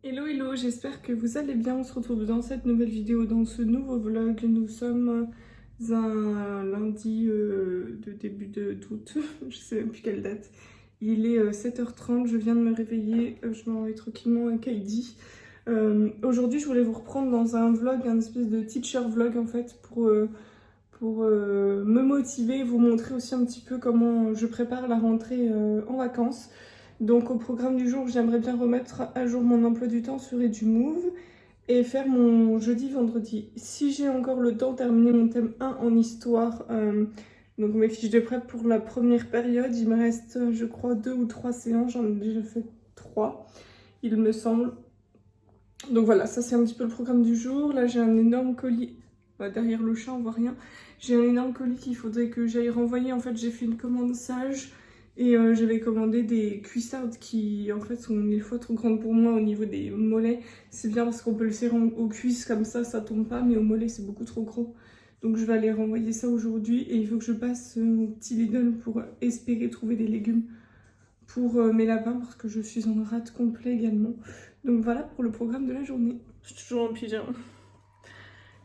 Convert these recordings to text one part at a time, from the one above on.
Hello hello, j'espère que vous allez bien. On se retrouve dans cette nouvelle vidéo, dans ce nouveau vlog. Nous sommes un lundi de début d'août, je sais même plus quelle date. Il est 7h30, je viens de me réveiller, je m'en vais tranquillement à Kaidi. Aujourd'hui je voulais vous reprendre dans un vlog, un espèce de teacher vlog en fait, pour me motiver, vous montrer aussi un petit peu comment je prépare la rentrée en vacances. Donc au programme du jour, j'aimerais bien remettre à jour mon emploi du temps sur Edumove et faire mon jeudi, vendredi. Si j'ai encore le temps, terminer mon thème 1 en histoire. Donc mes fiches de prep pour la première période, il me reste je crois 2 ou 3 séances, j'en ai déjà fait 3 il me semble. Donc voilà, ça c'est un petit peu le programme du jour. Là j'ai un énorme colis, derrière le chat on voit rien. J'ai un énorme colis qu'il faudrait que j'aille renvoyer. En fait j'ai fait une commande sage et j'avais commandé des cuissardes qui en fait sont 1000 fois trop grandes pour moi au niveau des mollets. C'est bien parce qu'on peut le serrer aux cuisses comme ça tombe pas, mais au mollet c'est beaucoup trop gros. Donc je vais aller renvoyer ça aujourd'hui et il faut que je passe au petit Lidl pour espérer trouver des légumes pour mes lapins parce que je suis en rate complet également. Donc voilà pour le programme de la journée. Je suis toujours en pyjama.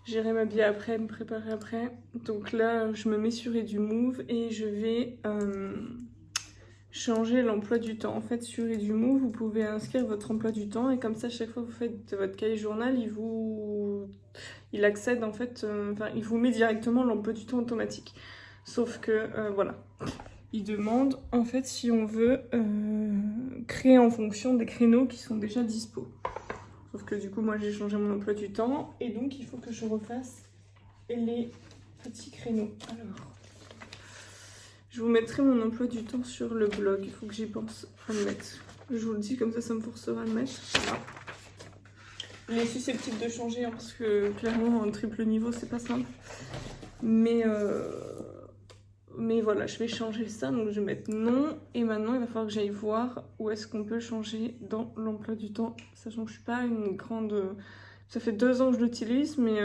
J'irai m'habiller après, me préparer après. Donc là, je me mets sur Edumove et je vais changer l'emploi du temps. En fait, sur Edumove, vous pouvez inscrire votre emploi du temps et comme ça, chaque fois que vous faites votre cahier journal, il accède en fait, il vous met directement l'emploi du temps automatique. Sauf que, voilà. Il demande en fait si on veut créer en fonction des créneaux qui sont déjà dispo. Sauf que du coup moi j'ai changé mon emploi du temps et donc il faut que je refasse les petits créneaux. Alors, je vous mettrai mon emploi du temps sur le blog, il faut que j'y pense à le mettre. Je vous le dis comme ça me forcera à le mettre. Voilà. Il est susceptible de changer hein, parce que clairement un triple niveau c'est pas simple. Mais voilà, je vais changer ça, donc je vais mettre non. Et maintenant, il va falloir que j'aille voir où est-ce qu'on peut changer dans l'emploi du temps. Sachant que je suis pas une grande... Ça fait 2 ans que je l'utilise, mais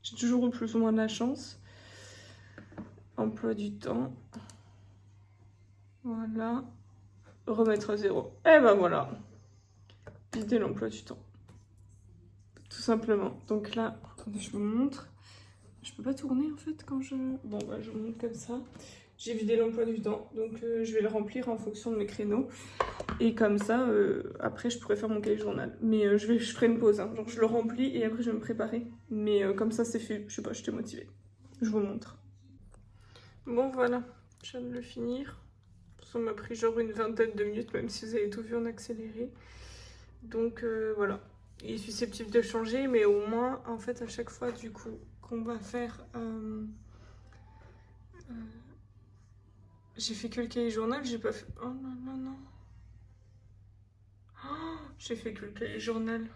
j'ai toujours eu plus ou moins de la chance. Emploi du temps. Voilà. Remettre à 0. Et ben voilà. Vider l'emploi du temps. Tout simplement. Donc là, attendez, je vous montre. Je peux pas tourner en fait quand je... Bon bah je vous montre comme ça. J'ai vidé l'emploi du temps, donc je vais le remplir en fonction de mes créneaux. Et comme ça, après je pourrais faire mon cahier journal. Mais je ferai une pause, hein. Genre je le remplis et après je vais me préparer. Mais comme ça c'est fait, je sais pas, j'étais motivée. Je vous montre. Bon voilà, je viens de le finir. Ça m'a pris genre une vingtaine de minutes, même si vous avez tout vu en accéléré. Donc voilà. Il est susceptible de changer, mais au moins, en fait, à chaque fois, du coup, qu'on va faire... j'ai fait que le cahier journal, j'ai pas fait... Oh non, non, non. Oh, j'ai fait que le cahier journal.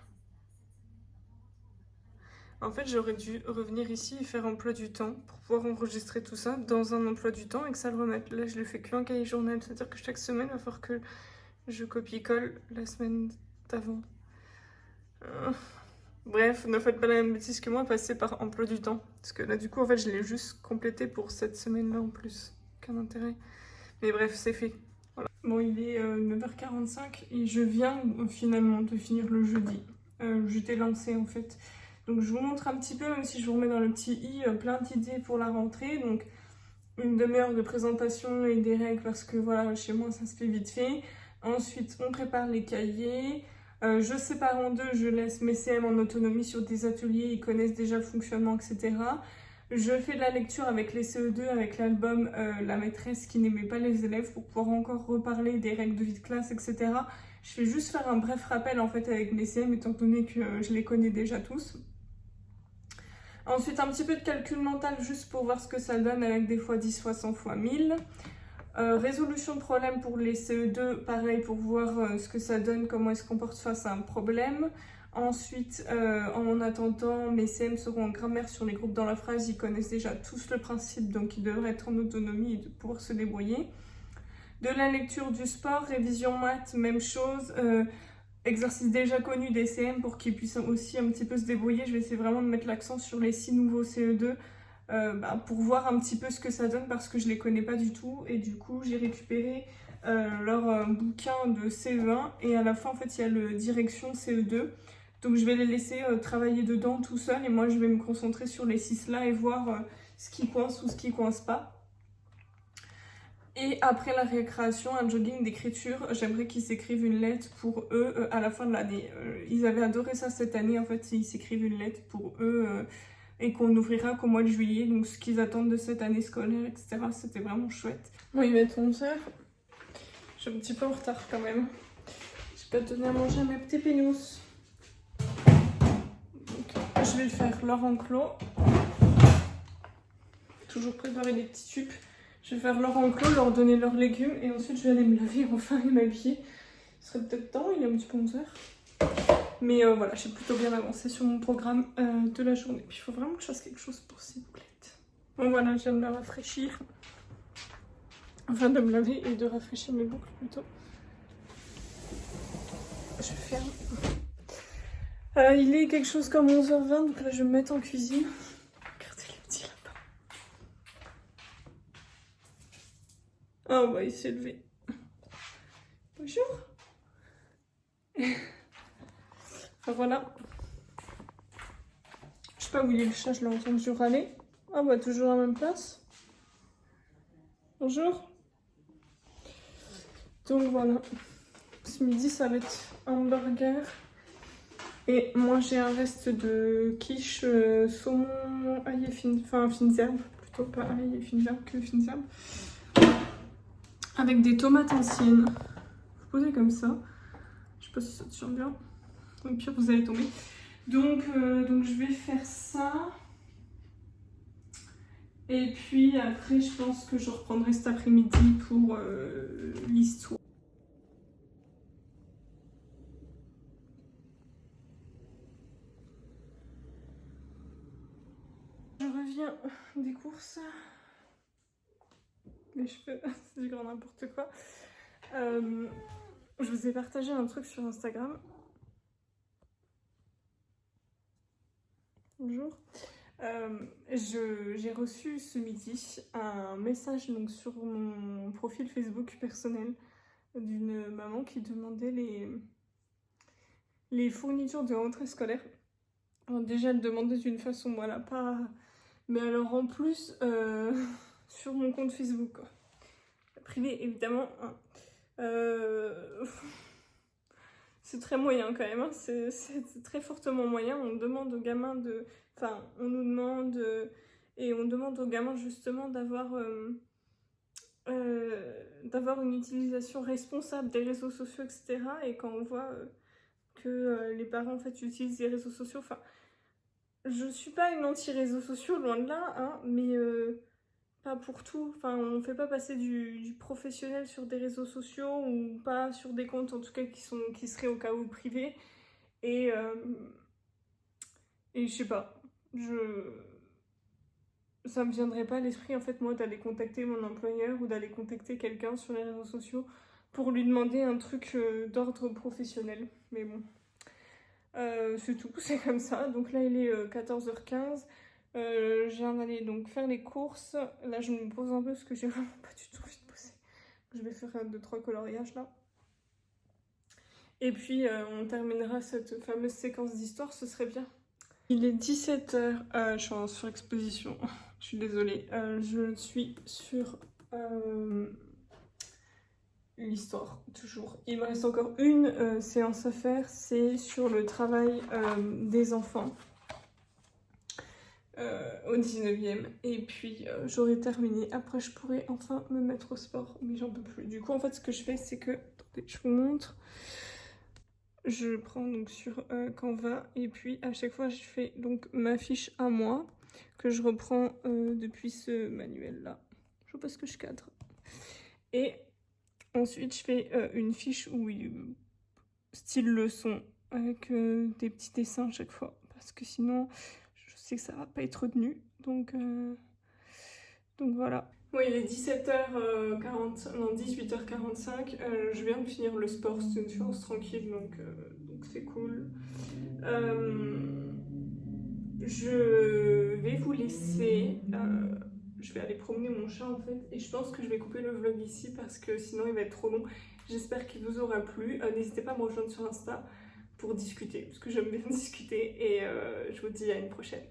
En fait, j'aurais dû revenir ici et faire emploi du temps pour pouvoir enregistrer tout ça dans un emploi du temps et que ça le remette. Là, je l'ai fait qu'un cahier journal, c'est-à-dire que chaque semaine, il va falloir que je copie-colle la semaine d'avant. Bref, ne faites pas la même bêtise que moi, passez par emploi du temps. Parce que là, du coup, en fait, je l'ai juste complété pour cette semaine-là en plus. Aucun intérêt. Mais bref, c'est fait. Voilà. Bon, il est 9h45 et je viens finalement de finir le jeudi. J'étais lancée en fait. Donc je vous montre un petit peu, même si je vous remets dans le petit i, plein d'idées pour la rentrée. Donc une demi-heure de présentation et des règles parce que voilà, chez moi ça se fait vite fait. Ensuite, on prépare les cahiers. Je sépare en deux, je laisse mes CM en autonomie sur des ateliers, ils connaissent déjà le fonctionnement, etc. Je fais de la lecture avec les CE2, avec l'album La maîtresse qui n'aimait pas les élèves pour pouvoir encore reparler des règles de vie de classe, etc. Je fais juste faire un bref rappel en fait avec mes CM étant donné que je les connais déjà tous. Ensuite, un petit peu de calcul mental juste pour voir ce que ça donne avec des fois 10, fois 100, fois 1000. Résolution de problème pour les CE2, pareil pour voir ce que ça donne, comment ils se comportent face à un problème. Ensuite, en attendant, mes CM seront en grammaire sur les groupes dans la phrase, ils connaissent déjà tous le principe, donc ils devraient être en autonomie et de pouvoir se débrouiller. De la lecture du sport, révision maths, même chose. Exercice déjà connu des CM pour qu'ils puissent aussi un petit peu se débrouiller. Je vais essayer vraiment de mettre l'accent sur les 6 nouveaux CE2 pour voir un petit peu ce que ça donne parce que je les connais pas du tout et du coup j'ai récupéré leur bouquin de CE1 et à la fin en fait il y a le direction CE2. Donc je vais les laisser travailler dedans tout seul et moi je vais me concentrer sur les 6 là et voir ce qui coince ou ce qui coince pas. Et après la récréation, un jogging d'écriture, j'aimerais qu'ils s'écrivent une lettre pour eux à la fin de l'année. Ils avaient adoré ça cette année, en fait, ils s'écrivent une lettre pour eux et qu'on ouvrira qu'au mois de juillet, donc ce qu'ils attendent de cette année scolaire, etc. C'était vraiment chouette. Bon, il va être 11h. Je suis un petit peu en retard quand même. J'ai pas donné à manger à mes petits pénous. Donc, je vais faire leur enclos. Toujours préparer des petits tubes. Je vais faire leur enclos, leur donner leurs légumes et ensuite je vais aller me laver enfin et m'habiller. Il serait peut-être temps, il est un petit peu 11h. Mais voilà, j'ai plutôt bien avancé sur mon programme de la journée. Puis il faut vraiment que je fasse quelque chose pour ces boulettes. Bon voilà, je viens de me rafraîchir. Enfin de me laver et de rafraîchir mes boucles plutôt. Je ferme. Il est quelque chose comme 11h20, donc là je vais me mettre en cuisine. Regardez les petits lapins. Ah, on va y s'élever. Bonjour. Enfin voilà. Je sais pas où il est le chat, je l'ai entendu râler. Ah bah toujours à la même place. Bonjour. Donc voilà. Ce midi ça va être hamburger. Et moi j'ai un reste de quiche saumon ail et fines herbes. Plutôt pas ail et fines herbes que fines herbes. Avec des tomates anciennes. Vous posez comme ça. Je sais pas si ça tient bien. Au pire vous allez tomber. Donc je vais faire ça. Et puis après je pense que je reprendrai cet après-midi pour l'histoire. Je reviens des courses. Les cheveux, c'est du grand n'importe quoi. Je vous ai partagé un truc sur Instagram. Bonjour. J'ai reçu ce midi un message donc, sur mon profil Facebook personnel d'une maman qui demandait les fournitures de rentrée scolaire. Alors déjà, elle demandait d'une façon, voilà, pas... Mais alors en plus, sur mon compte Facebook, quoi. Privé, évidemment. Hein. C'est très moyen quand même, hein. C'est très fortement moyen. On demande aux gamins de... Enfin, on nous demande... et on demande aux gamins justement d'avoir une utilisation responsable des réseaux sociaux, etc. Et quand on voit que les parents en fait utilisent les réseaux sociaux, enfin, je suis pas une anti-réseaux sociaux, loin de là, hein, mais pas pour tout. Enfin, on fait pas passer du professionnel sur des réseaux sociaux ou pas sur des comptes en tout cas qui seraient au cas où privés. Et je sais pas, ça me viendrait pas à l'esprit en fait moi d'aller contacter mon employeur ou d'aller contacter quelqu'un sur les réseaux sociaux pour lui demander un truc d'ordre professionnel. Mais bon, c'est tout, c'est comme ça. Donc là il est 14h15. Je viens d'aller donc faire les courses. Là je me pose un peu parce que j'ai vraiment pas du tout envie de poser. Je vais faire 2-3 coloriages là. Et puis on terminera cette fameuse séquence d'histoire, ce serait bien. Il est 17h, je suis en surexposition, je suis désolée. Je suis sur l'histoire, toujours. Il me reste encore une séance à faire, c'est sur le travail des enfants. Au 19e et puis j'aurai terminé. Après je pourrai enfin me mettre au sport mais j'en peux plus. Du coup en fait ce que je fais c'est que, attendez je vous montre, je prends donc sur Canva et puis à chaque fois je fais donc ma fiche à moi que je reprends depuis ce manuel là. Je vois pas ce que je cadre. Et ensuite je fais une fiche où style leçon avec des petits dessins à chaque fois parce que sinon je sais que ça va pas être retenu, donc voilà. Bon, il est 17h40, non 18h45, je viens de finir le sport, c'est une séance tranquille, donc c'est cool. Je vais vous laisser, je vais aller promener mon chat en fait, et je pense que je vais couper le vlog ici parce que sinon il va être trop long. J'espère qu'il vous aura plu. N'hésitez pas à me rejoindre sur Insta pour discuter, parce que j'aime bien discuter, et je vous dis à une prochaine.